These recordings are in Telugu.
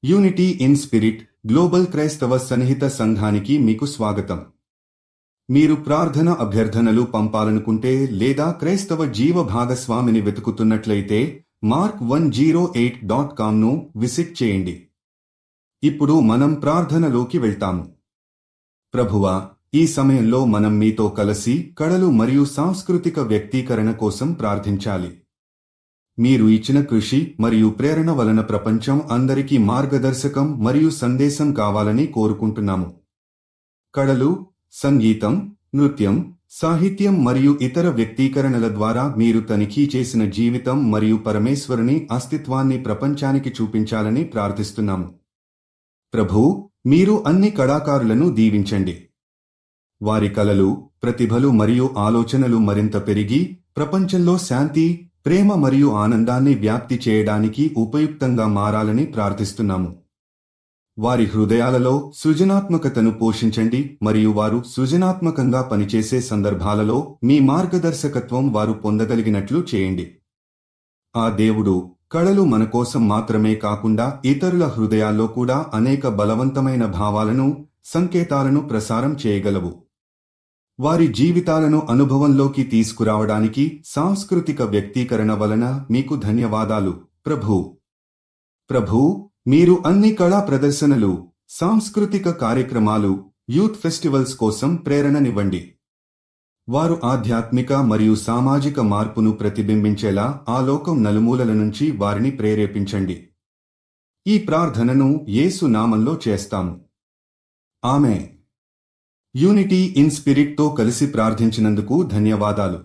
యూనిటీ ఇన్ స్పిరిట్ గ్లోబల్ క్రైస్తవ సన్నిహిత సంఘానికి మీకు స్వాగతం. మీరు ప్రార్థన అభ్యర్థనలు పంపాలనుకుంటే లేదా క్రైస్తవ జీవ భాగస్వామిని వెతుకుతున్నట్లయితే mark108.comను విజిట్ చేయండి. ఇప్పుడు మనం ప్రార్థనలోకి వెళ్తాము. ప్రభువా, ఈ సమయంలో మనం మీతో కలిసి కళలు మరియు సాంస్కృతిక వ్యక్తీకరణ కోసం ప్రార్థించాలి. మీరు ఇచ్చిన కృషి మరియు ప్రేరణ వలన ప్రపంచం అందరికీ మార్గదర్శకం మరియు సందేశం కావాలని కోరుకుంటున్నాము. కళలు, సంగీతం, నృత్యం, సాహిత్యం మరియు ఇతర వ్యక్తీకరణల ద్వారా మీరు తనిఖీ చేసిన జీవితం మరియు పరమేశ్వరుని అస్తిత్వాన్ని ప్రపంచానికి చూపించాలని ప్రార్థిస్తున్నాము. ప్రభూ, మీరు అన్ని కళాకారులను దీవించండి. వారి కళలు, ప్రతిభలు మరియు ఆలోచనలు మరింత పెరిగి ప్రపంచంలో శాంతి, ప్రేమ మరియు ఆనందాన్ని వ్యాప్తి చేయడానికి ఉపయుక్తంగా మారాలని ప్రార్థిస్తున్నాము. వారి హృదయాలలో సృజనాత్మకతను పోషించండి మరియు వారు సృజనాత్మకంగా పనిచేసే సందర్భాలలో మీ మార్గదర్శకత్వం వారు పొందగలిగినట్లు చేయండి. ఆ దేవుడు, కళలు మన కోసం మాత్రమే కాకుండా ఇతరుల హృదయాల్లో కూడా అనేక బలవంతమైన భావాలను, సంకేతాలను ప్రసారం చేయగలవు. వారి జీవితాలను అనుభవంలోకి తీసుకురావడానికి సాంస్కృతిక వ్యక్తీకరణ వలన మీకు ధన్యవాదాలు ప్రభూ, మీరు అన్ని కళా ప్రదర్శనలు, సాంస్కృతిక కార్యక్రమాలు, యూత్ ఫెస్టివల్స్ కోసం ప్రేరణనివ్వండి. వారు ఆధ్యాత్మిక మరియు సామాజిక మార్పును ప్రతిబింబించేలా ఆ లోకం నలుమూలల నుంచి వారిని ప్రేరేపించండి. ఈ ప్రార్థనను యేసు నామంలో చేస్తాము. ఆమేన్. యూనిటీ ఇన్ స్పిరిట్ తో కలిసి ప్రార్థించినందుకు ధన్యవాదాలు.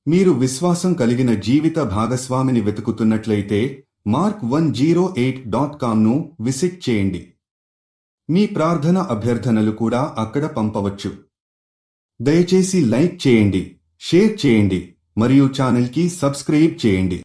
మీరు విశ్వాసం కలిగిన జీవిత భాగస్వామిని వెతుకుతున్నట్లయితే mark108.comను విజిట్ చేయండి. మీ ప్రార్థన అభ్యర్థనలు కూడా అక్కడ పంపవచ్చు. దయచేసి లైక్ చేయండి, షేర్ చేయండి మరియు ఛానల్కి సబ్స్క్రైబ్ చేయండి.